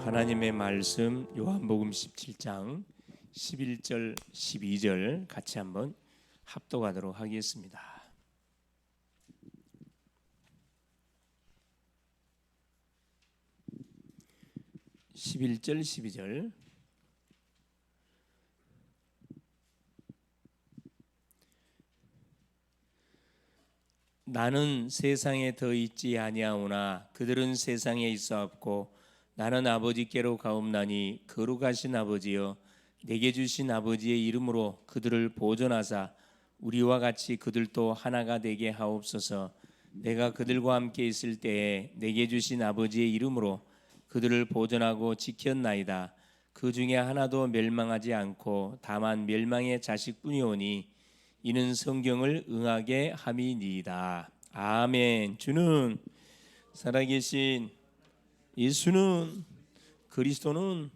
하나님의 말씀 요한복음 17장 11절 12절 같이 한번 합독하도록 하겠습니다. 11절 12절 나는 세상에 더 있지 아니하오나 그들은 세상에 있사옵고 나는 아버지께로 가옵나니 거룩하신 아버지여 내게 주신 아버지의 이름으로 그들을 보존하사 우리와 같이 그들도 하나가 되게 하옵소서. 내가 그들과 함께 있을 때에 내게 주신 아버지의 이름으로 그들을 보존하고 지켰나이다. 그 중에 하나도 멸망하지 않고 다만 멸망의 자식뿐이오니 이는 성경을 응하게 함이니이다. 아멘. 주는 살아계신 예수는 그리스도는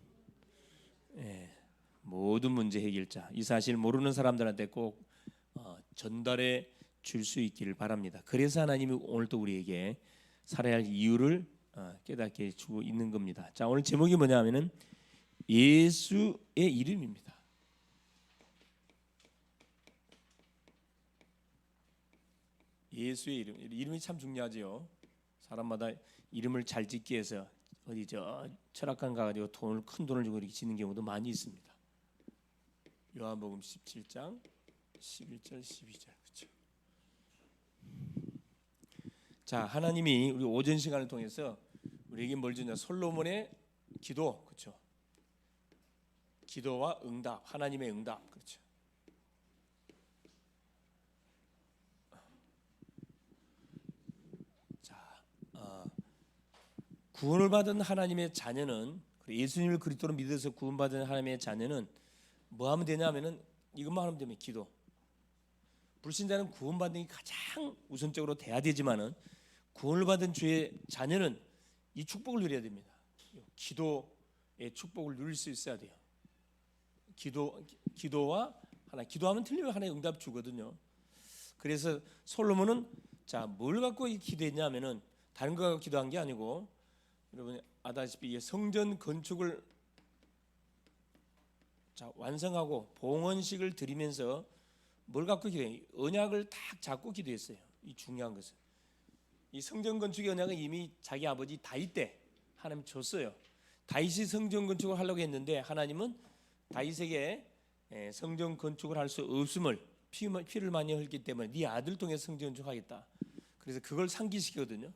모든 문제 해결자. 이 사실 모르는 사람들한테 꼭 전달해 줄 수 있기를 바랍니다. 그래서 하나님이 오늘도 우리에게 살아야 할 이유를 깨닫게 주고 있는 겁니다. 자, 오늘 제목이 뭐냐면은 예수의 이름입니다. 예수의 이름. 이름이 참 중요하지요. 사람마다 이름을 잘 짓기 위해서 어디 철학관 가가지고 큰 돈을 주고 이렇게 짓는 경우도 많이 있습니다. 요한복음 17장 11절 12절 그렇죠. 자, 하나님이 우리 오전 시간을 통해서 우리에게 뭘 주냐? 솔로몬의 기도, 그렇죠. 기도와 응답, 하나님의 응답, 그렇죠. 구원을 받은 하나님의 자녀는, 예수님을 그리스도로 믿어서 구원받은 하나님의 자녀는 뭐 하면 되냐면은 이것만 하면 됩니다. 기도. 불신자는 구원받는 게 가장 우선적으로 돼야 되지만은 구원을 받은 주의 자녀는 이 축복을 누려야 됩니다. 기도의 축복을 누릴 수 있어야 돼요. 기도와 하나, 기도하면 틀리면 하나의 응답 주거든요. 그래서 솔로몬은 뭘 갖고 기도했냐면은 다른 거 갖고 기도한 게 아니고, 여러분이 아다시피 성전 건축을 완성하고 봉헌식을 드리면서 뭘 갖고 기도해요? 언약을 딱 잡고 기도했어요. 이 중요한 것은 이 성전 건축의 언약은 이미 자기 아버지 다윗 때 하나님 줬어요. 다윗이 성전 건축을 하려고 했는데 하나님은 다윗에게 성전 건축을 할 수 없음을 피를 많이 흘렸기 때문에 네 아들 통해 성전 건축하겠다. 그래서 그걸 상기시키거든요.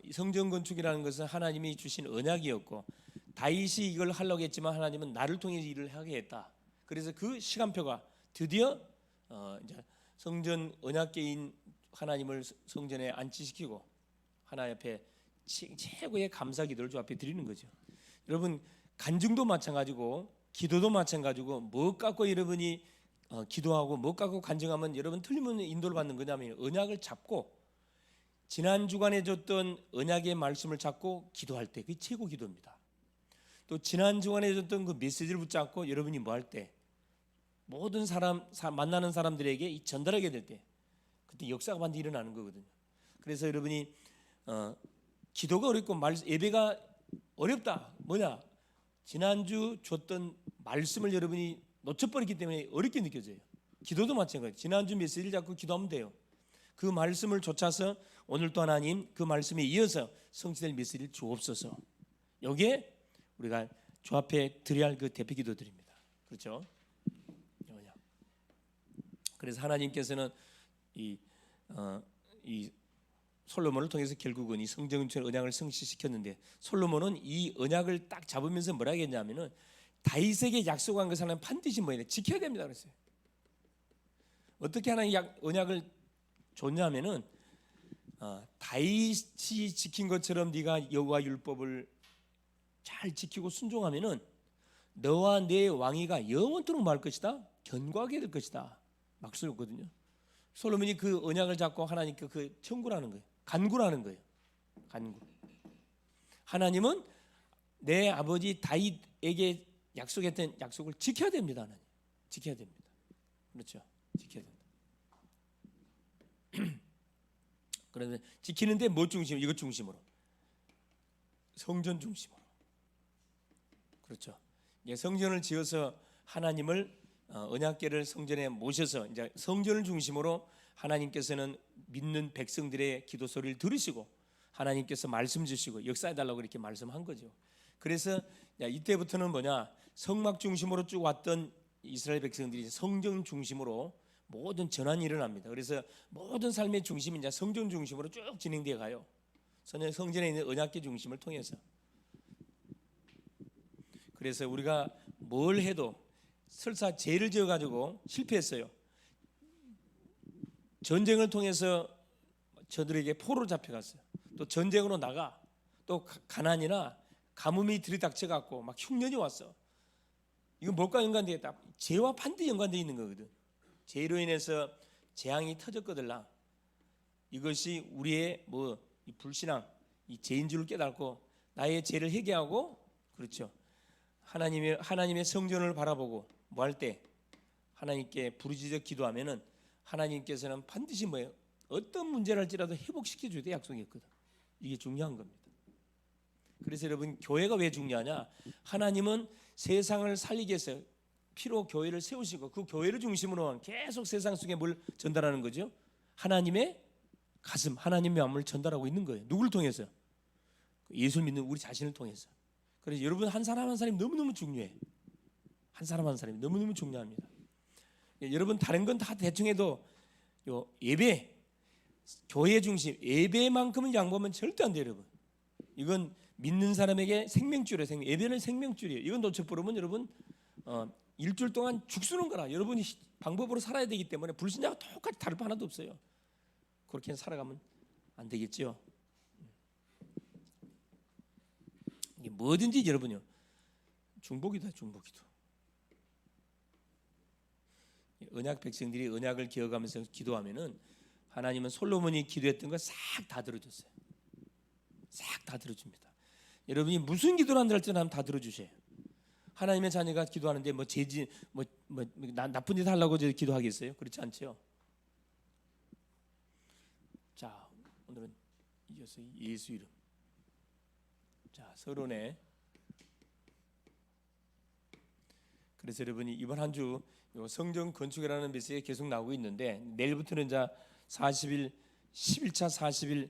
이 성전 건축이라는 것은 하나님이 주신 언약이었고 다윗이 이걸 하려고 했지만 하나님은 나를 통해 일을 하게 했다. 그래서 그 시간표가 드디어 이제 성전 언약계인 하나님을 성전에 안치시키고 하나님 앞에 최고의 감사 기도를 주 앞에 드리는 거죠. 여러분, 간증도 마찬가지고 기도도 마찬가지고 뭐 갖고 여러분이 기도하고 뭐 갖고 간증하면 여러분 틀림없는 인도를 받는 거냐면 언약을 잡고 지난 주간에 줬던 언약의 말씀을 잡고 기도할 때 그게 최고 기도입니다. 또 지난 주간에 줬던 그 메시지를 붙잡고 여러분이 뭐 할 때 모든 만나는 사람들에게 전달하게 될 때 그때 역사가 반드시 일어나는 거거든요. 그래서 여러분이 기도가 어렵고 예배가 어렵다. 뭐냐? 지난주 줬던 말씀을 여러분이 놓쳐버렸기 때문에 어렵게 느껴져요. 기도도 마찬가지예요. 지난주 메시지를 잡고 기도하면 돼요. 그 말씀을 쫓아서 오늘 또 하나님 그 말씀에 이어서 성취될 메시지를 주옵소서. 여기에 우리가 주 앞에 드려야 할 그 대표 기도 드립니다. 그렇죠? 그래서 하나님께서는 이 솔로몬을 통해서 결국은 이 성전의 언약을 성취시켰는데 언약을 이 언약을 딱 잡으면서 뭐라 했냐면은 다윗에게 약속한 것을 하나님 반드시 지켜야 됩니다. 그랬어요. 어떻게 하나님 언약을 줬냐면은 다윗이 지킨 것처럼 네가 여호와 율법을 잘 지키고 순종하면은 너와 내 왕위가 영원토록 말 것이다. 견고하게 될 것이다. 막수였거든요. 솔로몬이 그 언약을 잡고 하나님께 그 청구라는 거예요. 간구라는 거예요. 간구. 하나님은 내 아버지 다윗에게 약속했던 약속을 지켜야 됩니다. 하나님. 지켜야 됩니다. 그렇죠. 지켜야 됩니다. 그런데 지키는데 뭐 중심으로? 이것 중심으로. 성전 중심으로. 그렇죠. 이제 성전을 지어서 하나님을 언약궤를 성전에 모셔서 이제 성전을 중심으로 하나님께서는 믿는 백성들의 기도 소리를 들으시고 하나님께서 말씀 주시고 역사해 달라고 이렇게 말씀한 거죠. 그래서 이때부터는 뭐냐, 성막 중심으로 쭉 왔던 이스라엘 백성들이 성전 중심으로 모든 전환이 일어납니다. 그래서 모든 삶의 중심이 이제 성전 중심으로 쭉 진행되어 가요. 성전에 있는 언약궤 중심을 통해서. 그래서 우리가 뭘 해도 설사 죄를 지어 가지고 실패했어요. 전쟁을 통해서 저들에게 포로로 잡혀갔어요. 또 전쟁으로 나가, 또 가난이나 가뭄이 들이닥쳐 갖고 막 흉년이 왔어. 이건 뭘과 연관되어 있다? 죄와 반드시 연관되어 있는 거거든. 죄로 인해서 재앙이 터졌거들라. 이것이 우리의 이 불신앙, 이 죄인 줄을 깨닫고 나의 죄를 회개하고, 그렇죠, 하나님의 성전을 바라보고 뭐 할 때 하나님께 부르짖어 기도하면은 하나님께서는 반드시 뭐예요? 어떤 문제를 할지라도 회복시켜 주되 약속했거든. 이게 중요한 겁니다. 그래서 여러분, 교회가 왜 중요하냐? 하나님은 세상을 살리기 위해서 피로 교회를 세우시고 그 교회를 중심으로 계속 세상 속에 뭘 전달하는 거죠? 하나님의 가슴, 하나님의 마음을 전달하고 있는 거예요. 누구를 통해서? 예수 믿는 우리 자신을 통해서. 그래서 여러분, 한 사람 한 사람이 너무너무 중요해. 한 사람 한 사람이 너무너무 중요합니다. 여러분, 다른 건 다 대충 해도 예배, 교회 중심, 예배만큼은 양보하면 절대 안 돼요, 여러분. 이건 믿는 사람에게 생명줄이에요. 예배는 생명줄이에요. 이건 놓쳐버리면 여러분 일주일 동안 죽쓰는 거라. 여러분이 방법으로 살아야 되기 때문에 불신자가 똑같이 다를 바 하나도 없어요. 그렇게 살아가면 안 되겠죠. 이게 뭐든지 여러분요, 중보기도야, 중보기도. 언약 백성들이 언약을 기억하면서 기도하면은 하나님은 솔로몬이 기도했던 거 싹 다 들어줬어요. 싹 다 들어줍니다. 여러분이 무슨 기도를 한다 할지는 하나님 다 들어주셔요. 하나님의 자녀가 기도하는데 나쁜 짓 하려고 기도하겠어요? 그렇지 않죠. 자, 오늘은 이어서 예수 이름. 자, 서론에. 그래서 여러분이 이번 한 주 성전 건축이라는 메시지가 계속 나오고 있는데, 내일부터는 이제 40일 11차 40일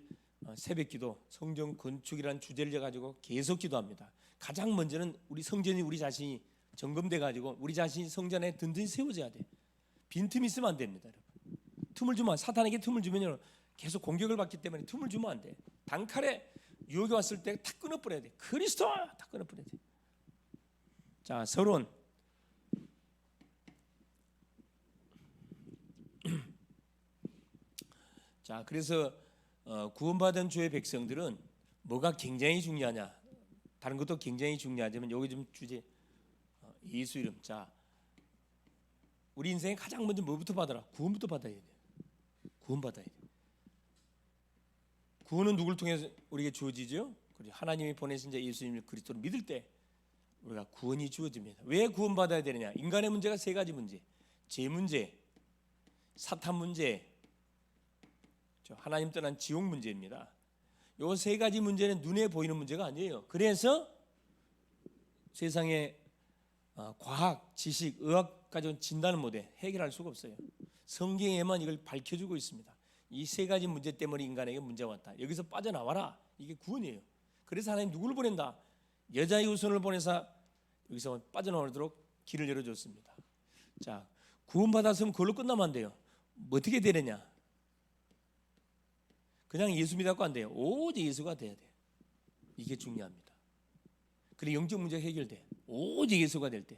새벽기도, 성전 건축이라는 주제를 가지고 계속 기도합니다. 가장 먼저는 우리 성전이 우리 자신이 점검돼 가지고 우리 자신이 성전에 든든히 세워져야 돼. 빈틈이 있으면 안 됩니다, 여러분. 틈을 주면, 사탄에게 틈을 주면 계속 공격을 받기 때문에 틈을 주면 안 돼. 단칼에 유혹이 왔을 때 탁 끊어버려야 돼. 그리스도 탁 끊어버려야 돼. 자, 서론. 자, 그래서 구원받은 주의 백성들은 뭐가 굉장히 중요하냐? 다른 것도 굉장히 중요하지만 여기 좀 주제, 예수 이름. 자, 우리 인생에 가장 먼저 뭐부터 받아라? 구원부터 받아야 돼. 구원받아야 돼. 구원은 누굴 통해서 우리에게 주어지죠? 그리고 하나님이 보내신 자 예수님을 그리스도를 믿을 때 우리가 구원이 주어집니다. 왜 구원받아야 되느냐? 인간의 문제가 세 가지 문제. 죄 문제, 사탄 문제, 하나님 떠난 지옥 문제입니다. 이 세 가지 문제는 눈에 보이는 문제가 아니에요. 그래서 세상에 과학, 지식, 의학 가지고 진단을 못해 해결할 수가 없어요. 성경에만 이걸 밝혀주고 있습니다. 이 세 가지 문제 때문에 인간에게 문제가 왔다. 여기서 빠져나와라. 이게 구원이에요. 그래서 하나님 누구를 보낸다? 여자의 후손을 보내서 여기서 빠져나오도록 길을 열어줬습니다. 자, 구원받았으면 그걸로 끝나면 안 돼요. 어떻게 되느냐? 그냥 예수 믿어도 안 돼요. 오직 예수가 돼야 돼요. 이게 중요합니다. 그래, 영적 문제가 해결돼. 오직 예수가 될 때.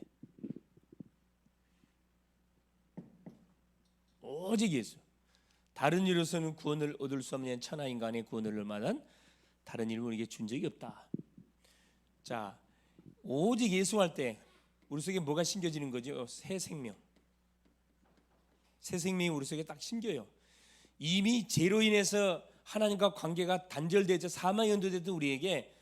오직 예수. 다른 이로서는 구원을 얻을 수 없는 천하 인간의 구원을 얻을 만한 다른 이름을 우리에게 준 적이 없다. 자, 오직 예수 할 때 우리 속에 뭐가 심겨지는 거죠? 새 생명. 새 생명이 우리 속에 딱 심겨요. 이미 죄로 인해서 하나님과 관계가 단절되죠. 사망에 연도됐던 우리에게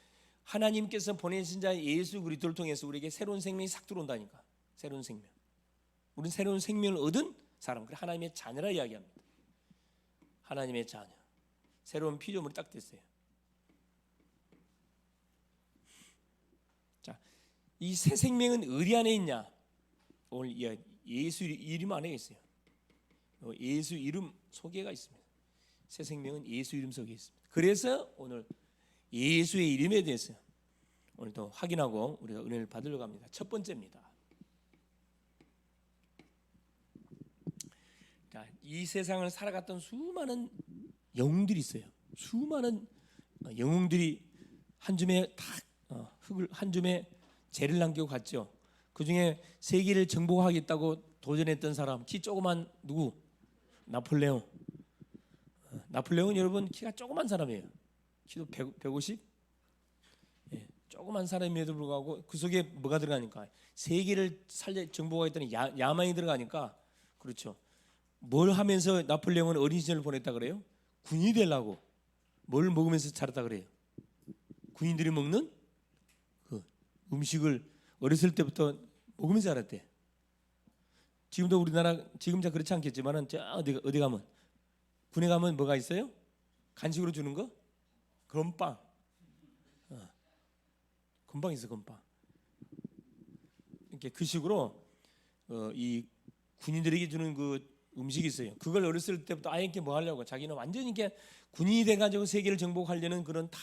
하나님께서 보내신 자 예수 그리스도를 통해서 우리에게 새로운 생명이 싹 들어온다니까. 새로운 생명. 우리는 새로운 생명을 얻은 사람. 그래, 하나님의 자녀라 이야기합니다. 하나님의 자녀. 새로운 피조물이 딱 됐어요. 자, 이 새 생명은 어디 안에 있냐? 오늘 예수 이름 안에 있어요. 예수 이름 속에가 있습니다. 새 생명은 예수 이름 속에 있습니다. 그래서 오늘 예수의 이름에 대해서 오늘도 확인하고 우리가 은혜를 받으려고 합니다. 첫 번째입니다. 자, 이 세상을 살아갔던 수많은 영웅들이 있어요. 수많은 영웅들이 한 줌에 한 줌에 재를 남기고 갔죠. 그 중에 세계를 정복하겠다고 도전했던 사람, 키 조그만 누구? 나폴레옹. 나폴레옹은 여러분 키가 조그만 사람이에요. 키도 150? 예, 조그만 사람임에도 불구하고 그 속에 뭐가 들어가니까 세계를 정복하겠다는 야망이 들어가니까 그렇죠. 뭘 하면서 나폴레옹은 어린 시절을 보냈다 그래요? 군인이 되려고. 뭘 먹으면서 자랐다 그래요? 군인들이 먹는 그 음식을 어렸을 때부터 먹으면서 자랐대. 지금도 우리나라 지금 잘 그렇지 않겠지만은 어디 가면 군에 가면 뭐가 있어요? 간식으로 주는 거? 건빵. 건빵 있어, 건빵. 이렇게 그 식으로 이 군인들에게 주는 그 음식이 있어요. 그걸 어렸을 때부터 아이에게 뭐 하려고 자기는 완전히 이렇게 군인이 돼가지고 세계를 정복하려는 그런 딱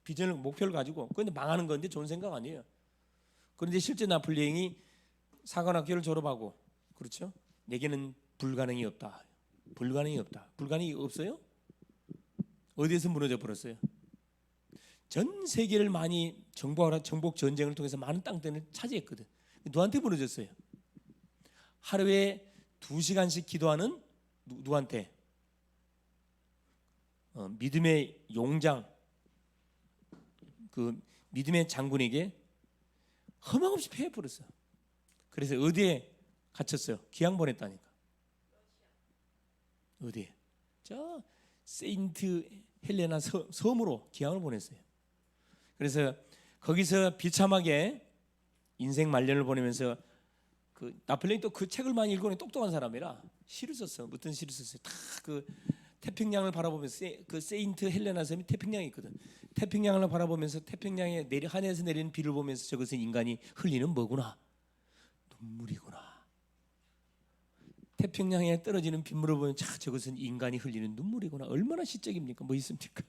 비전을 목표를 가지고 그런데 망하는 건데 좋은 생각 아니에요. 그런데 실제 나폴레옹이 사관학교를 졸업하고 그렇죠? 내게는 불가능이 없다. 불가능이 없다. 불가능이 없어요? 어디에서 무너져 버렸어요? 전 세계를 많이 정복 전쟁을 통해서 많은 땅들을 차지했거든. 누구한테 무너졌어요? 하루에 2시간씩 기도하는 누구한테? 믿음의 용장, 그 믿음의 장군에게 허망없이 패해버렸어. 그래서 어디에 갇혔어요? 기양 보냈다니까. 어디에? 저 세인트 헬레나 섬으로 기양을 보냈어요. 그래서 거기서 비참하게 인생 말년을 보내면서 그 나폴레옹이 또 그 책을 많이 읽고는 똑똑한 사람이라 시를 썼어. 어떤 시를 썼어요? 다 그 태평양을 바라보면서 그 세인트 헬레나 섬이 태평양이 있거든. 태평양을 바라보면서 태평양에 하늘에서 내리는 비를 보면서 저것은 인간이 흘리는 뭐구나? 눈물이구나. 태평양에 떨어지는 빗물을 보면 저것은 인간이 흘리는 눈물이구나. 얼마나 시적입니까? 뭐 있습니까?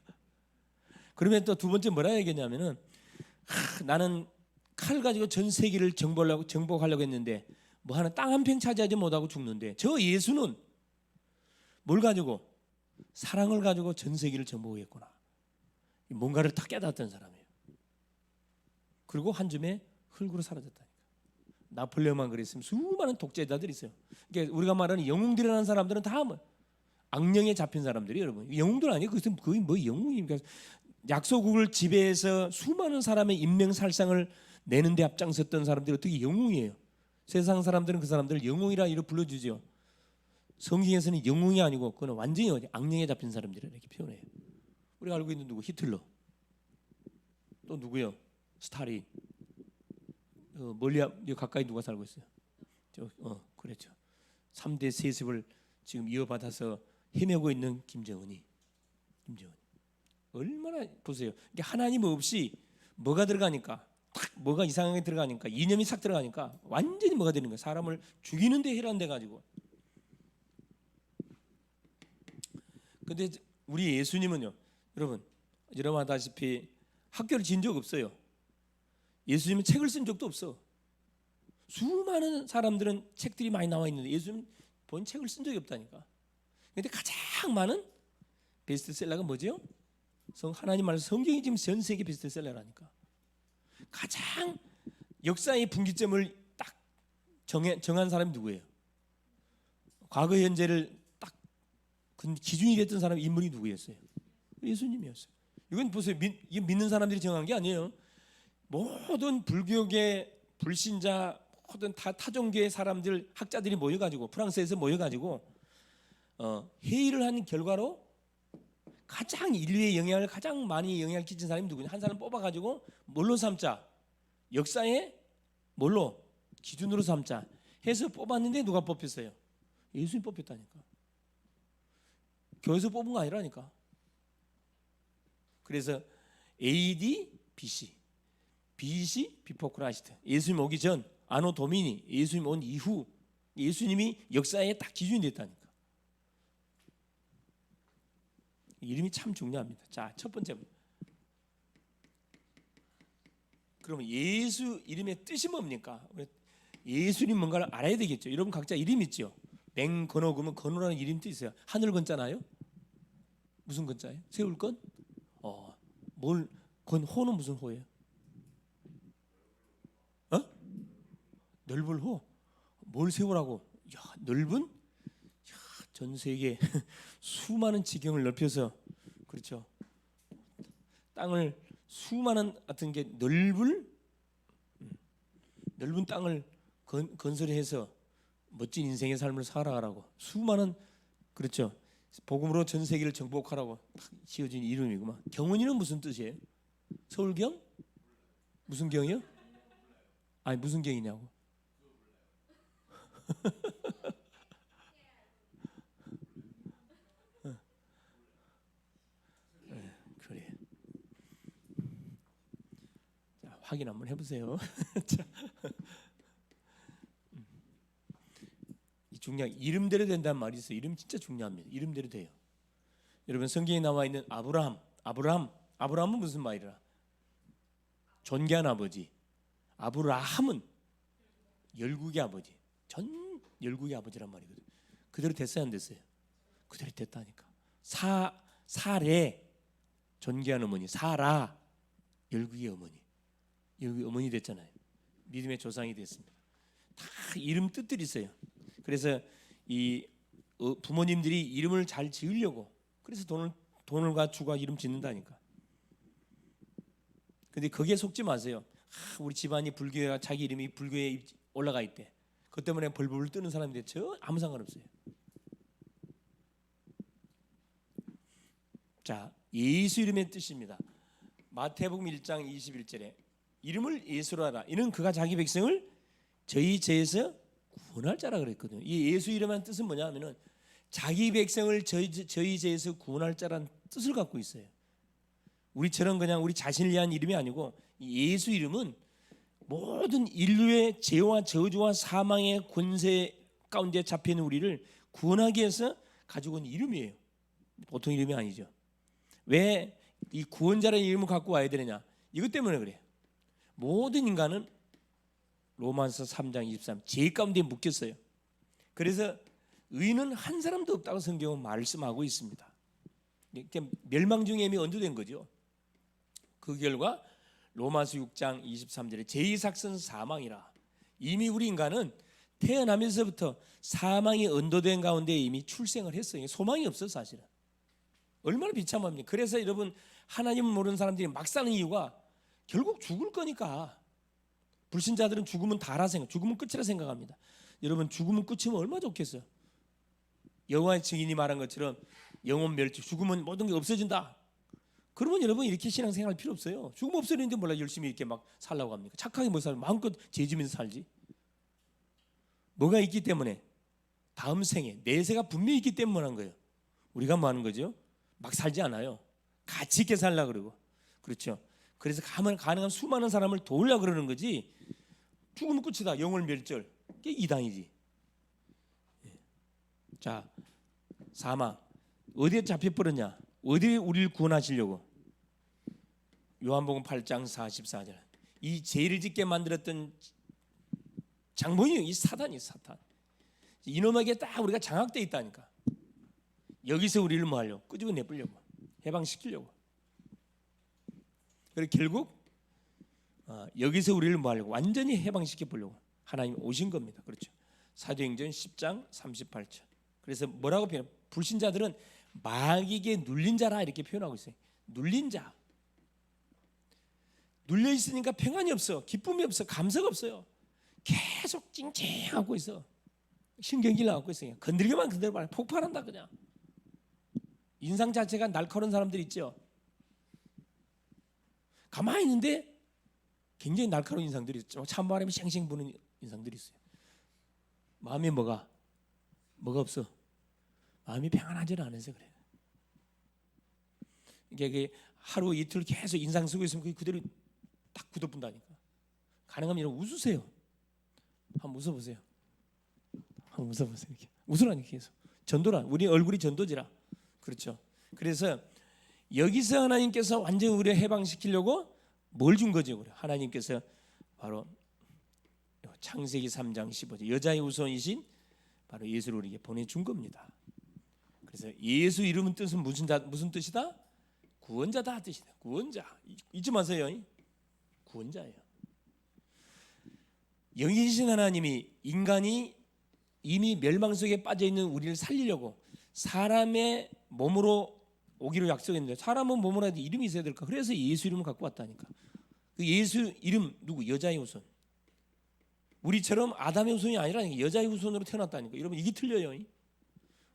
그러면 또 두 번째 뭐라 얘기했냐면은 나는 칼 가지고 전 세계를 정복하려고 했는데 뭐 하나 땅 한 평 차지하지 못하고 죽는데 저 예수는 뭘 가지고? 사랑을 가지고 전 세계를 정복했구나. 뭔가를 다 깨닫던 사람이에요. 그리고 한 줌에 흙으로 사라졌다니까. 나폴레옹만 그랬으면 수많은 독재자들이 있어요. 그러니까 우리가 말하는 영웅들이라는 사람들은 다 뭐 악령에 잡힌 사람들이 여러분. 영웅들 아니에요. 그것은 거의 뭐 영웅입니까? 약소국을 지배해서 수많은 사람의 인명살상을 내는 데 앞장섰던 사람들이 어떻게 영웅이에요? 세상 사람들은 그 사람들을 영웅이라 이렇게 불러주죠. 성경에서는 영웅이 아니고 그건 완전히 악령에 잡힌 사람들이라 이렇게 표현해요. 우리가 알고 있는 누구? 히틀러. 또 누구요? 스탈린. 멀리 가까이 누가 살고 있어요? 그렇죠. 3대 세습을 지금 이어받아서 헤매고 있는 김정은이. 얼마나 보세요. 이게 하나님 없이 뭐가 들어가니까 딱 뭐가 이상하게 들어가니까 이념이 싹 들어가니까 완전히 뭐가 되는 거야. 사람을 죽이는 데 해란돼 가지고. 근데 우리 예수님은요. 여러분 아다시피 학교를 진 적 없어요. 예수님은 책을 쓴 적도 없어. 수많은 사람들은 책들이 많이 나와 있는데 예수님은 본 책을 쓴 적이 없다니까. 근데 가장 많은 베스트셀러가 뭐죠? 하나님 말씀 성경이 지금 전 세계 베스트셀러라니까. 가장 역사의 분기점을 딱 정한 사람이 누구예요? 과거 현재를 딱 그 기준이 됐던 사람 인물이 누구였어요? 예수님이었어요. 이건 보세요. 믿는 사람들이 정한 게 아니에요. 모든 불교계 불신자 모든 타종교의 사람들 학자들이 모여가지고 프랑스에서 모여가지고 회의를 한 결과로 가장 인류의 영향을 가장 많이 영향을 끼친 사람이 누구냐? 한 사람 뽑아가지고 뭘로 삼자? 역사에 뭘로? 기준으로 삼자 해서 뽑았는데 누가 뽑혔어요? 예수님 뽑혔다니까. 교회에서 뽑은 거 아니라니까. 그래서 AD, BC BC 비포 크라이스트, 예수님 오기 전, 아노 도미니, 예수님 온 이후, 예수님이 역사의 딱 기준이 됐다니까. 이름이 참 중요합니다. 자, 첫 번째, 그러면 예수 이름의 뜻이 뭡니까? 예수님 뭔가를 알아야 되겠죠. 여러분 각자 이름 있죠. 맹건호 그러면 건호라는 이름 뜻이 있어요. 하늘 건자나요? 무슨 건자예요? 세울 건? 뭘 건호는 무슨 호예요? 넓을 호. 뭘 세우라고? 야, 넓은? 야, 전 세계 수많은 지경을 넓혀서, 그렇죠. 땅을 수많은 같은 게 넓은 땅을 건설해서 멋진 인생의 삶을 살아가라고, 수많은, 그렇죠. 복음으로 전 세계를 정복하라고 딱 지어진 이름이구만. 경은이는 무슨 뜻이에요? 서울경? 무슨 경이요? 아니 무슨 경이냐고. 그래. 자, 확인 한번 해보세요. 자, 이 중요한 이름대로 된다는 말이 있어요. 이름 진짜 중요합니다. 이름대로 돼요. 여러분 성경에 나와 있는 아브라함은 무슨 말이라? 존귀한 아버지. 아브라함은 열국의 아버지. 전 열국의 아버지란 말이거든. 그대로 됐어요, 안 됐어요? 그대로 됐다니까. 사레 존귀한 어머니, 사라 열국의 어머니. 열국의 어머니 됐잖아요. 믿음의 조상이 됐습니다. 다 이름 뜻들이 있어요. 그래서 이 부모님들이 이름을 잘 지으려고, 그래서 돈을 갖추고 이름 짓는다니까. 근데 거기에 속지 마세요. 우리 집안이 불교가 자기 이름이 불교에 올라가 있대. 그것 때문에 벌벌 뜨는 사람인데 저 아무 상관없어요. 자, 예수 이름의 뜻입니다. 마태복음 1장 21절에 이름을 예수로 하라. 이는 그가 자기 백성을 저희 죄에서 구원할 자라 그랬거든요. 이 예수 이름의 뜻은 뭐냐 하면은 자기 백성을 저희 죄에서 구원할 자라는 뜻을 갖고 있어요. 우리처럼 그냥 우리 자신을 위한 이름이 아니고, 이 예수 이름은 모든 인류의 죄와 저주와 사망의 권세 가운데 잡혀 있는 우리를 구원하기 위해서 가지고 온 이름이에요. 보통 이름이 아니죠. 왜 이 구원자라는 이름을 갖고 와야 되느냐? 이것 때문에 그래요. 모든 인간은 로마서 3장 23 죄 가운데 묶였어요. 그래서 의인은 한 사람도 없다고 성경은 말씀하고 있습니다. 멸망 중에 이미 언도된 거죠. 그 결과 로마서 6장 23절에 죄의 삭은 사망이라. 이미 우리 인간은 태어나면서부터 사망이 언도된 가운데 이미 출생을 했어요. 소망이 없어 사실은. 얼마나 비참합니까? 그래서 여러분 하나님을 모르는 사람들이 막 사는 이유가 결국 죽을 거니까. 불신자들은 죽으면 다라 생각, 죽으면 끝이라 생각합니다. 여러분 죽으면 끝이면 얼마나 좋겠어요. 여호와의 증인이 말한 것처럼 영혼 멸치, 죽으면 모든 게 없어진다. 그러면 여러분 이렇게 신앙생활 필요 없어요. 죽으면 없어지는데 몰라 열심히 이렇게 막 살라고 합니까? 착하게 못 살면 마음껏 죄지면서 살지. 뭐가 있기 때문에? 다음 생에 내세가 분명히 있기 때문에 한 거예요. 우리가 뭐 하는 거죠? 막 살지 않아요. 가치 있게 살라 그러고. 그렇죠. 그래서 가능한 수많은 사람을 도우려고 그러는 거지. 죽으면 끝이다. 영혼 멸절. 이게 이단이지. 자, 사망. 어디에 잡혀버렸냐? 어디에 우리를 구원하시려고? 요한복음 8장 44절. 이 죄를 짓게 만들었던 장본이요, 이 사탄이 사탄. 이놈에게 딱 우리가 장악돼 있다니까. 여기서 우리를 뭐 하려고? 끄집어 내버리려고, 해방시키려고. 그리고 결국 여기서 우리를 뭐 하려고? 완전히 해방시켜 보려고 하나님 오신 겁니다. 그렇죠. 사도행전 10장 38절. 그래서 뭐라고 표현? 불신자들은 마귀에게 눌린 자라 이렇게 표현하고 있어요. 눌린 자. 눌려 있으니까 평안이 없어, 기쁨이 없어, 감사가 없어요. 계속 찡찡하고 있어. 신경질 나고 있어요. 건드리기만 건드려봐 폭발한다 그냥. 인상 자체가 날카로운 사람들 있죠. 가만히 있는데 굉장히 날카로운 인상들이 있죠. 찬바람이 쌩쌩 부는 인상들이 있어요. 마음에 뭐가 없어. 마음이 평안하지 않아서 그래요. 이게 하루 이틀 계속 인상 쓰고 있으면 그게 그대로 딱 굳어본다니까. 가능하면 이러고 웃으세요. 한번 웃어보세요. 한번 웃어보세요. 이렇게 웃으라니까 계속. 전도라. 우리 얼굴이 전도지라. 그렇죠. 그래서 여기서 하나님께서 완전히 우리를 해방시키려고 뭘 준 거죠? 우리 하나님께서 바로 창세기 3장 15절 여자의 후손이신 바로 예수를 우리에게 보내준 겁니다. 그래서 예수 이름은 뜻은 무슨 뜻이다? 구원자다 뜻이다. 구원자. 잊지 마세요. 구원자예요. 영이신 하나님이 인간이 이미 멸망 속에 빠져 있는 우리를 살리려고 사람의 몸으로 오기로 약속했는데 사람은 몸으로 해도 이름이 있어야 될까? 그래서 예수 이름을 갖고 왔다니까. 그 예수 이름 누구? 여자의 후손. 우리처럼 아담의 후손이 아니라니까. 여자의 후손으로 태어났다니까. 여러분 이게 틀려요.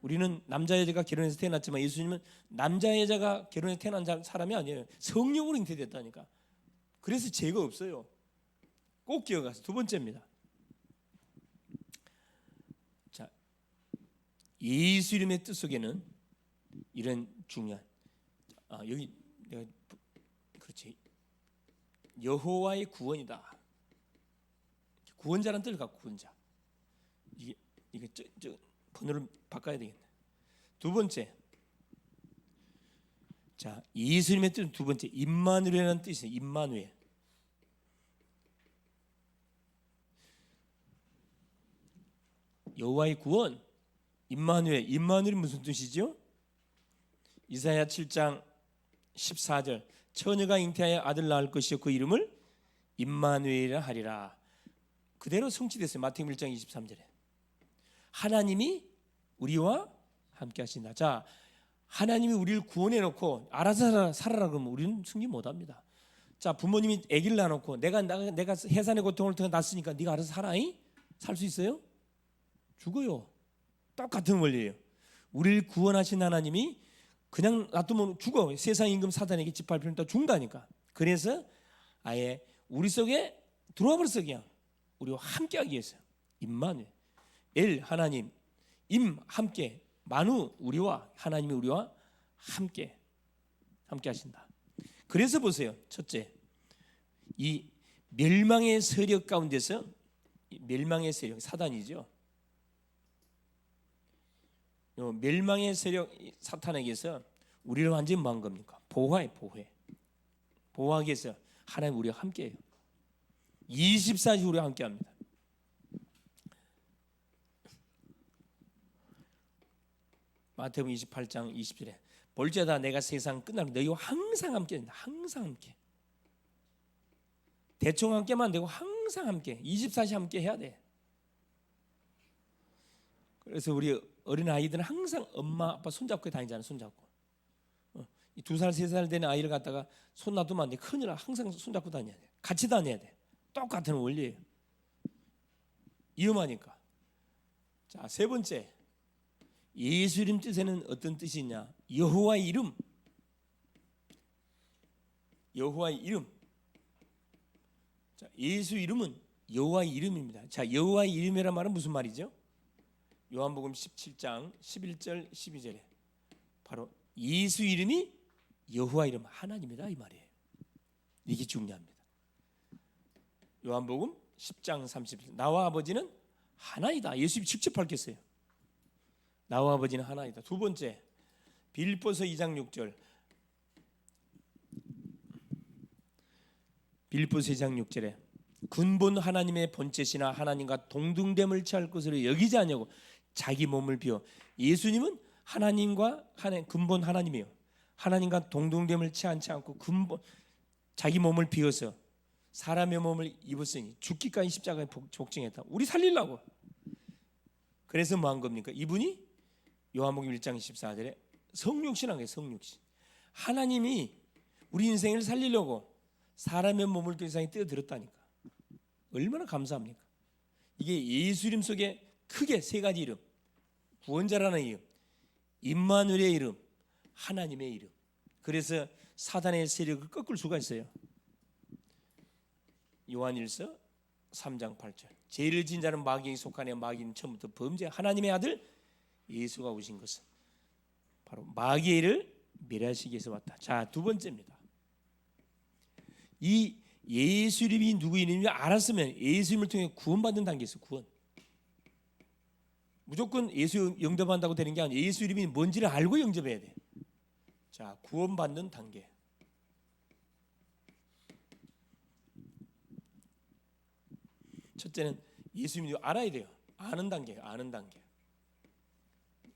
우리는 남자 여자가 결혼해서 태어났지만 예수님은 남자 여자가 결혼해서 태어난 사람이 아니에요. 성령으로 잉태됐다니까. 그래서 죄가 없어요. 꼭 기억하세요. 두 번째입니다. 자, 예수 이름의 뜻 속에는 이런 중요한 여기 내가 그렇지 여호와의 구원이다. 구원자라는 뜻을 갖고 구원자. 이게 번호를 바꿔야 되겠네. 두 번째, 자 예수님의 뜻은 두 번째 임마누엘이라는 뜻이에요. 임마누엘. 여호와의 구원, 임마누엘. 임마누엘이 무슨 뜻이죠? 이사야 7장 14절 처녀가 잉태하여 아들 낳을 것이요 그 이름을 임마누엘이라 하리라. 그대로 성취됐어요. 마태복음 1장 23절에 하나님이 우리와 함께 하신다. 자, 하나님이 우리를 구원해 놓고 알아서 살아라 그러면 우리는 승리 못 합니다. 자, 부모님이 아기를 낳아놓고 내가 해산의 고통을 통해 낳았으니까 네가 알아서 살아. 살 수 있어요? 죽어요. 똑같은 원리예요. 우리를 구원하신 하나님이 그냥 놔두면 죽어. 세상 임금 사단에게 짓밟히면 또 죽는다니까. 그래서 아예 우리 속에 들어와 버렸어. 그냥 우리와 함께하기 위해서. 임마누엘. 엘 하나님, 임 함께, 만우 우리와 하나님이 우리와 함께 하신다. 그래서 보세요. 첫째, 이 멸망의 세력 가운데서 멸망의 세력 사단이죠. 멸망의 세력 사탄에게서 우리를 완전히 뭐한 겁니까? 보호해. 보호하기 위해서 하나님 우리와 함께해요. 24시 우리와 함께합니다. 마태복음 28장 20절에 볼지어다 내가 세상 끝나면 너희와 항상 함께한다. 항상 함께. 대충 함께만 안 되고 항상 함께. 24시 함께 해야 돼. 그래서 우리 어린 아이들은 항상 엄마 아빠 손잡고 다니잖아요. 손잡고. 2살 3살 되는 아이를 갖다가 손 놔두면 안 돼. 큰일 나. 항상 손잡고 다녀야 돼. 같이 다녀야 돼. 똑같은 원리예요. 위험하니까. 자, 세 번째. 예수 이름 뜻에는 어떤 뜻이 있냐? 여호와의 이름. 여호와의 이름. 자, 예수 이름은 여호와의 이름입니다. 자, 여호와의 이름이란 말은 무슨 말이죠? 요한복음 17장 11절 12절에 바로 예수 이름이 여호와 이름 하나님이다 이 말이에요. 이게 중요합니다. 요한복음 10장 30절 나와 아버지는 하나이다. 예수님이 직접 밝혔어요. 나와 아버지는 하나이다. 두 번째 빌립보서 2장 6절 빌립보서 2장 6절에 근본 하나님의 본체시나 하나님과 동등됨을 취할 것으로 여기지 아니하고 자기 몸을 비워. 예수님은 하나님과 근본 하나님이에요. 하나님과 동등됨을 취하지 않고 근본 자기 몸을 비워서 사람의 몸을 입었으니 죽기까지 십자가에 복종했다. 우리 살리려고. 그래서 뭐 한 겁니까? 이분이 요한복음 1장 24절에 성육신한 거예요. 성육신. 하나님이 우리 인생을 살리려고 사람의 몸을 그 세상에 떼어들었다니까. 얼마나 감사합니까? 이게 예수 이름 속에 크게 세 가지 이름. 구원자라는 이름, 임마누엘의 이름, 하나님의 이름. 그래서 사단의 세력을 꺾을 수가 있어요. 요한일서 3장 8절 죄를 지은 자는 마귀에 속하네. 마귀는 처음부터 범죄. 하나님의 아들 예수가 오신 것은 바로 마귀를 멸하시기 위해서 왔다. 자, 두 번째입니다. 이 예수 이름이 누구 이름인지 알았으면 예수 이름을 통해 구원받는 단계에 있어. 구원. 무조건 예수 영접한다고 되는 게 아니라 예수 이름이 뭔지를 알고 영접해야 돼. 자, 구원받는 단계. 첫째는 예수님이 알아야 돼요. 아는 단계, 아는 단계.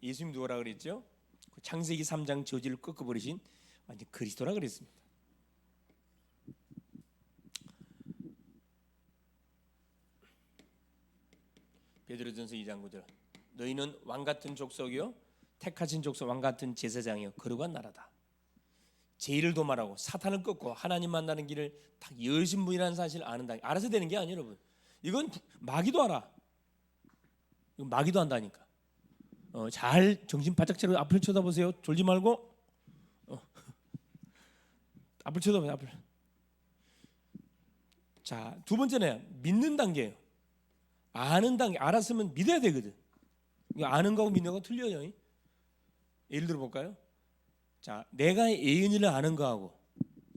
예수님 누구라 그랬죠? 창세기 3장 저지를 꺾어버리신 완전 그리스도라 그랬습니다. 베드로전서 2장 9절. 너희는 왕 같은 족속이요 택하신 족속 왕 같은 제사장이요 거룩한 나라다. 죄를 도말하고 사탄을 꺾고 하나님 만나는 길을 다 여신 분이라는 사실을 아는 단계. 알아서 되는 게 아니에요, 여러분. 이건 마귀도 알아. 이건 마귀도 안다니까. 잘 정신 바짝 차리고 앞을 쳐다보세요. 졸지 말고 앞을 쳐다보세요. 앞을. 자, 두 번째는 믿는 단계예요. 아는 단계. 알았으면 믿어야 되거든. 아는 거하고 믿는 거하고 틀려요. 예를 들어 볼까요? 자, 내가 예은이를 아는 거하고,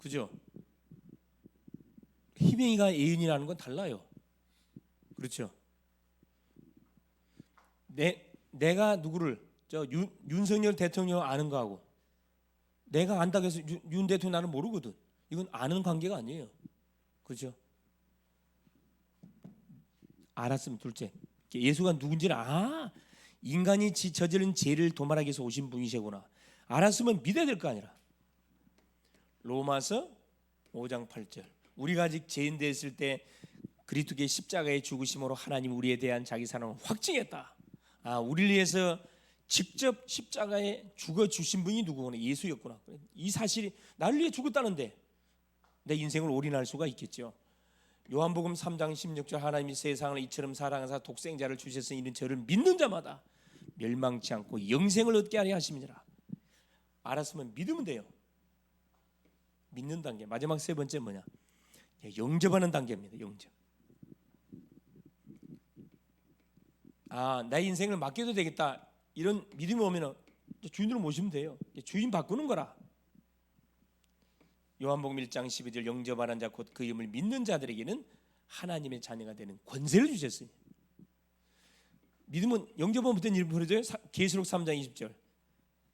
그죠? 희명이가 예은이를 아는 건 달라요. 그렇죠? 내가 누구를 윤석열 대통령 아는 거하고 내가 안다고 해서 윤 대통령 나는 모르거든. 이건 아는 관계가 아니에요. 그렇죠? 알았으면 둘째, 예수가 누군지를 인간이 저지른 죄를 도말하기 위해서 오신 분이시구나. 알았으면 믿어야 될 거 아니라. 로마서 5장 8절. 우리가 아직 죄인 됐을 때 그리스도의 십자가의 죽으심으로 하나님 우리에 대한 자기 사랑을 확증했다. 우리를 위해서 직접 십자가에 죽어 주신 분이 누구구나. 예수였구나. 이 사실이 나를 위해 죽었다는데 내 인생을 올인할 수가 있겠죠. 요한복음 3장 16절. 하나님이 세상을 이처럼 사랑하사 독생자를 주셨으니 이는 저를 믿는 자마다 멸망치 않고 영생을 얻게 하려 하심이니라. 알았으면 믿으면 돼요. 믿는 단계. 마지막 세 번째 뭐냐? 영접하는 단계입니다. 영접. 내 인생을 맡겨도 되겠다. 이런 믿음이 오면 주인으로 모시면 돼요. 주인 바꾸는 거라. 요한복음 1장 12절. 영접하는 자 곧 그 이름을 믿는 자들에게는 하나님의 자녀가 되는 권세를 주셨으니. 믿음은 영접하면 어떤 일이 벌어져요? 계시록 3장 20절.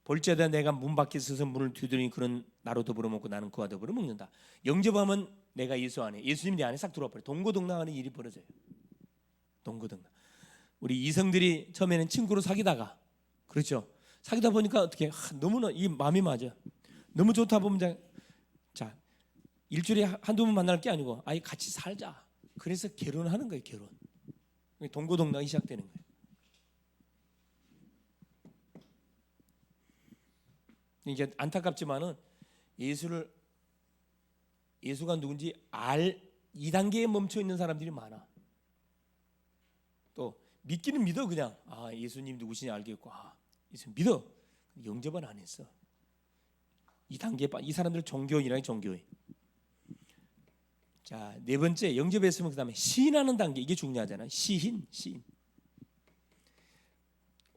볼지어다 내가 문 밖에 서서 문을 두드리니 그는 나로 더불어 먹고 나는 그와 더불어 먹는다. 영접하면 내가 예수 안에, 예수님이 내 안에 싹 들어와 버려. 동고동락하는 일이 벌어져요. 동고동락. 우리 이성들이 처음에는 친구로 사귀다가, 그렇죠? 사귀다 보니까 어떻게 너무나 이 마음이 맞아. 너무 좋다 보면 자, 일주일에 한두 번 만날 게 아니고 아예 같이 살자. 그래서 결혼하는 거예요. 결혼. 동고동락이 시작되는 거예요. 이게 안타깝지만은 예수가 누군지 이 단계에 멈춰 있는 사람들이 많아. 또 믿기는 믿어. 그냥 예수님 누구시냐 알겠고 예수님 믿어. 영접은 안 했어. 이 단계에 이 사람들 종교인이라. 종교인. 자, 네 번째 영접했으면 그다음에 시인하는 단계. 이게 중요하잖아요. 시인.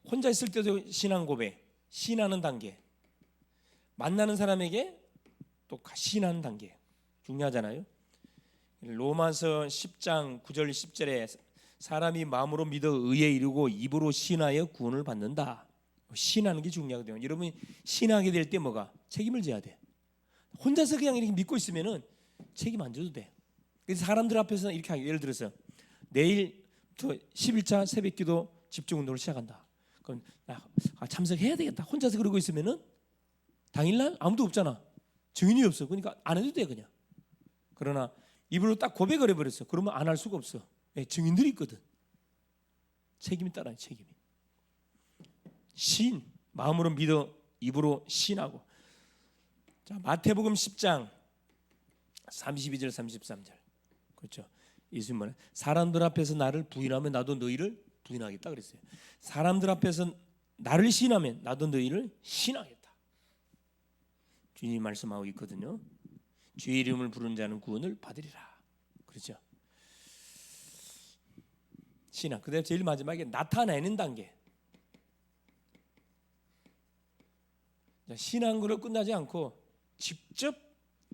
혼자 있을 때도 신앙 고백, 시인하는 단계. 만나는 사람에게 또 시인하는 단계 중요하잖아요. 로마서 10장 9절 10절에 사람이 마음으로 믿어 의에 이르고 입으로 시인하여 구원을 받는다. 시인하는 게 중요하거든요. 여러분이 시인하게 될 때 뭐가? 책임을 져야 돼. 혼자서 그냥 이렇게 믿고 있으면은 책임 안 져도 돼. 그래서 사람들 앞에서 이렇게 하게. 예를 들어서 내일부터 11차 새벽기도 집중운동을 시작한다. 그럼 참석해야 되겠다. 혼자서 그러고 있으면은 당일날 아무도 없잖아. 증인이 없어. 그러니까 안 해도 돼 그냥. 그러나 입으로 딱 고백을 해버렸어. 그러면 안 할 수가 없어. 증인들이 있거든. 책임이 따라요. 책임이. 시인. 마음으로 믿어 입으로 시인하고. 자, 마태복음 10장 32절 33절. 그렇죠. 예수님 말은 사람들 앞에서 나를 부인하면 나도 너희를 부인하겠다 그랬어요. 사람들 앞에서 나를 시인하면 나도 너희를 시인하겠다. 주님이 말씀하고 있거든요. 주의 이름을 부르는 자는 구원을 받으리라. 그렇죠. 신앙. 그다음에 제일 마지막에 나타내는 단계. 신앙으로 끝나지 않고 직접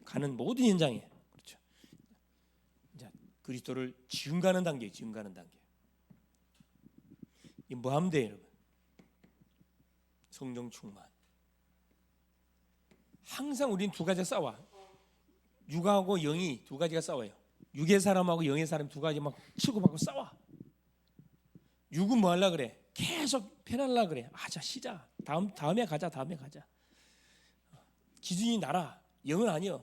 가는 모든 현장에. 그렇죠. 그리스도를 증거하는 단계, 증거하는 단계. 이 뭐 하면 돼요, 여러분? 성령 충만. 항상 우리는 두 가지가 싸워. 육하고 영이 두 가지가 싸워요. 육의 사람하고 영의 사람 두 가지 막 치고받고 싸워. 육은 뭐 하려 그래? 계속 편하려 그래. 자 쉬자. 다음에 가자. 기준이 나라. 영은 아니요.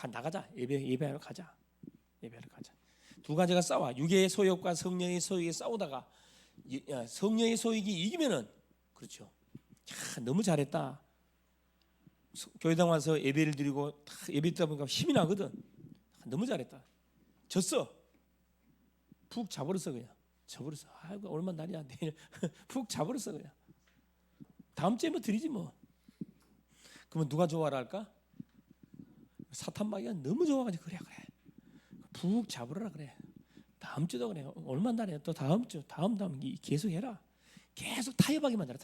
나가자. 예배하러 가자. 두 가지가 싸워. 육의 소욕과 성령의 소욕이 싸우다가 성령의 소욕이 이기면은 그렇죠. 너무 잘했다. 교회당 와서 예배를 드리고 예배 듣다 보니까 힘이 나거든. 너무 잘했다. 졌어. 푹 자버렸어 그냥. 아이고 얼마나 날이야. 내일 푹 자버렸어 그냥. 다음 주에 뭐 드리지 뭐. 그러면 누가 좋아라 할까? 사탄마귀가 너무 좋아가지고 그래. 푹 자버려라 그래. 다음 주도 그래. 얼마나 날이야. 또 다음 주, 다음 계속 해라. 계속 타협하게 만들어.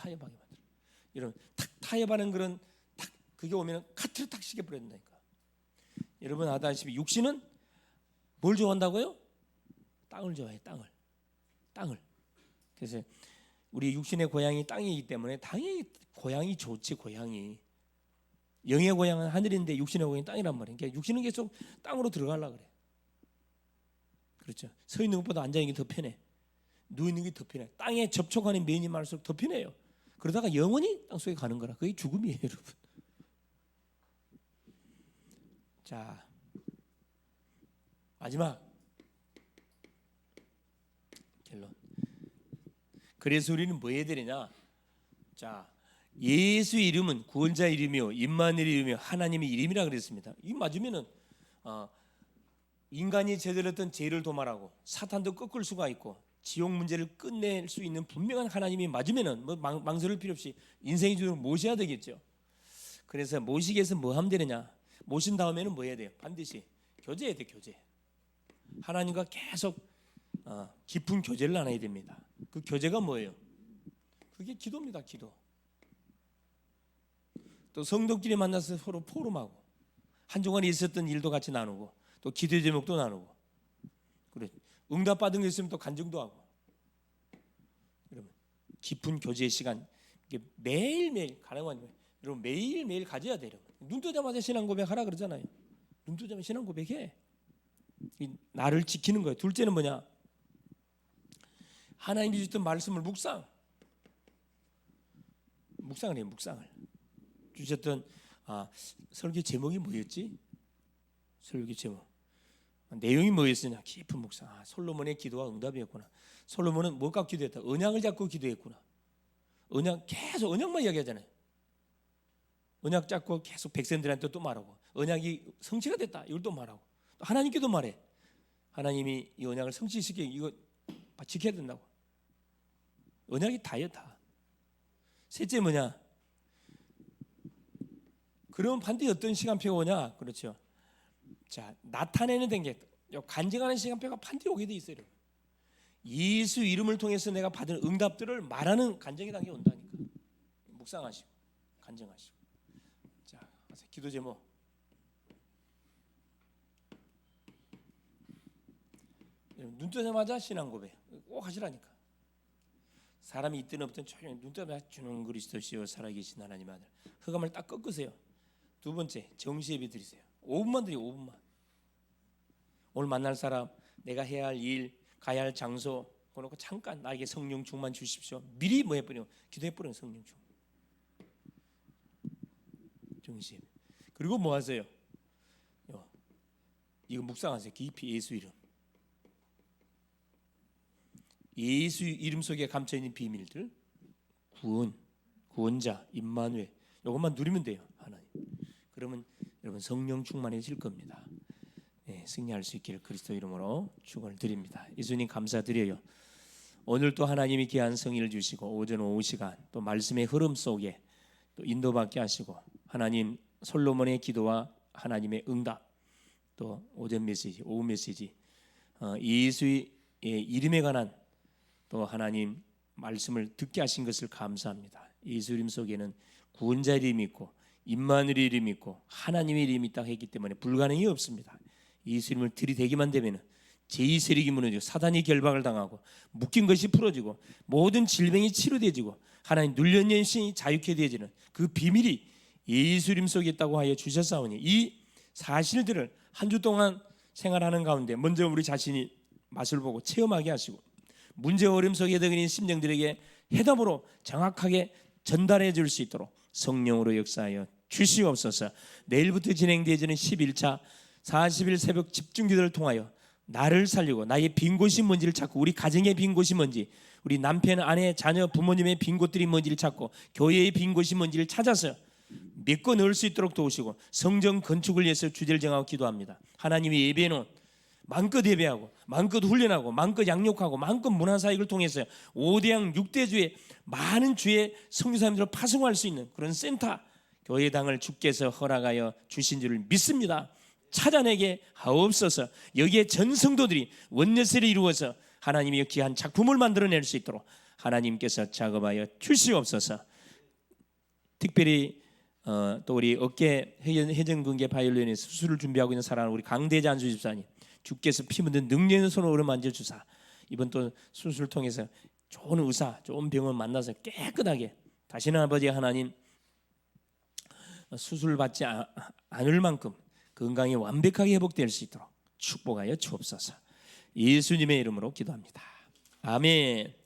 이런 타협하는 그런 그게 오면 카트를 탁 시켜버려야 된다니까. 여러분 아다시피 육신은 뭘 좋아한다고요? 땅을 좋아해. 땅을. 그래서 우리 육신의 고향이 땅이기 때문에 당연히 고향이 좋지. 고향이 영의 고향은 하늘인데 육신의 고향이 땅이란 말이에요. 그러니까 육신은 계속 땅으로 들어가려고 그래. 그렇죠. 서 있는 것보다 앉아 있는 게 더 편해. 누워 있는 게 더 편해. 땅에 접촉하는 면이 많을수록 더 편해요. 그러다가 영원히 땅 속에 가는 거라. 그게 죽음이에요, 여러분. 자, 마지막 결론. 그래서 우리는 뭐 해야 되느냐? 자, 예수 이름은 구원자 이름이요 임마누엘 이름이요 하나님의 이름이라 그랬습니다. 이 맞으면은 인간이 저질렀던 죄를 도말하고 사탄도 꺾을 수가 있고 지옥 문제를 끝낼 수 있는 분명한 하나님이 맞으면은 뭐 망설일 필요 없이 인생의 주를 모셔야 되겠죠. 그래서 모시기 위해서 뭐 하면 되느냐? 모신 다음에는 뭐 해야 돼요? 반드시 교제해야 돼. 교제. 하나님과 계속 깊은 교제를 나눠야 됩니다. 그 교제가 뭐예요? 그게 기도입니다. 기도. 또 성도끼리 만나서 서로 포럼하고 한 주간에 있었던 일도 같이 나누고 또 기도 제목도 나누고 그래 응답받은 게 있으면 또 간증도 하고. 여러분 깊은 교제의 시간 이게 매일매일 가능하면 여러분 매일매일 가져야 돼요. 눈 뜨자마자 신앙 고백하라 그러잖아요. 눈 뜨자마자 신앙 고백해. 나를 지키는 거예요. 둘째는 뭐냐? 하나님이 주셨던 말씀을 묵상을 해요. 묵상을 주셨던 설교 제목이 뭐였지? 설교 제목 내용이 뭐였으냐? 깊은 묵상. 솔로몬의 기도와 응답이었구나. 솔로몬은 뭐가 기도했다? 언약을 잡고 기도했구나. 계속 언약만 이야기하잖아요. 언약 잡고 계속 백성들한테 또 말하고 언약이 성취가 됐다 이걸 또 말하고 또 하나님께도 말해. 하나님이 이 언약을 성취시키기 이거 지켜야 된다고. 언약이 다예요. 다. 셋째 뭐냐? 그러면 반드시 어떤 시간표가 오냐? 그렇죠. 자, 나타내는 단계, 간증하는 시간표가 반드시 오게 돼 있어요. 예수 이름을 통해서 내가 받은 응답들을 말하는 간증의 단계가 온다니까. 묵상하시고 간증하시고. 자, 기도 제목. 눈 뜨자마자 신앙 고백 꼭 하시라니까. 사람이 있든 없든 조용히 눈 뜨자마자 주는 그리스도시요 살아계신 하나님 아들. 흑암을 딱 꺾으세요. 두 번째 정시 예배 드리세요. 5분만 드리고 5분만. 오늘 만날 사람, 내가 해야 할 일, 가야 할 장소 그놓고 잠깐 나에게 성령 충만 주십시오. 미리 뭐 해버려? 기도해버려. 성령 충만. 정시 예배. 그리고 뭐 하세요? 이거 묵상하세요. 깊이 예수 이름. 예수 이름 속에 감춰있는 비밀들, 구원자, 임마누엘 이것만 누리면 돼요. 하나님. 그러면 여러분 성령 충만해질 겁니다. 네, 승리할 수 있기를 그리스도 이름으로 축원을 드립니다. 예수님 감사드려요. 오늘 또 하나님이 귀한 성의를 주시고 오전 오후 시간 또 말씀의 흐름 속에 또 인도받게 하시고 하나님 솔로몬의 기도와 하나님의 응답 또 오전 메시지, 오후 메시지 예수의 이름에 관한 또 하나님 말씀을 듣게 하신 것을 감사합니다. 예수 이름 속에는 구원자 이름이 있고 임마누엘 이름이 있고 하나님의 이름이 있다고 했기 때문에 불가능이 없습니다. 예수 이름을 들이대기만 되면 제2 세력이 무너지고 사단이 결박을 당하고 묶인 것이 풀어지고 모든 질병이 치료되지고 하나님 눌린 영신이 자유케 되어지는 그 비밀이 예수님 속에 있다고 하여 주셨사오니 이 사실들을 한 주 동안 생활하는 가운데 먼저 우리 자신이 맛을 보고 체험하게 하시고 문제 어려움 속에 들어있는 심령들에게 해답으로 정확하게 전달해 줄 수 있도록 성령으로 역사하여 주시옵소서. 내일부터 진행되어지는 11차 40일 새벽 집중기도를 통하여 나를 살리고 나의 빈 곳이 뭔지를 찾고 우리 가정의 빈 곳이 뭔지 우리 남편, 아내, 자녀, 부모님의 빈 곳들이 뭔지를 찾고 교회의 빈 곳이 뭔지를 찾아서 메꿔 넣을 수 있도록 도우시고 성전 건축을 위해서 주제를 정하고 기도합니다. 하나님이 예배는 마음껏 예배하고 마음껏 훈련하고 마음껏 양육하고 마음껏 문화사역을 통해서 5대양 6대주의 많은 주의 선교사님들을 파송할 수 있는 그런 센터 교회당을 주께서 허락하여 주신 줄을 믿습니다. 찾아내게 하옵소서. 여기에 전 성도들이 원내세를 이루어서 하나님이 귀한 작품을 만들어낼 수 있도록 하나님께서 작업하여 주시옵소서. 특별히 또 우리 어깨 회전근개 바이올린의 수술을 준비하고 있는 사랑하는 우리 강대자 안수 집사님, 주께서 피 묻은 능력 있는 손으로 오르만져 주사 이번 또 수술을 통해서 좋은 의사, 좋은 병원 만나서 깨끗하게 다시는 아버지 하나님 수술 받지 않을 만큼 건강이 완벽하게 회복될 수 있도록 축복하여 주옵소서. 예수님의 이름으로 기도합니다. 아멘.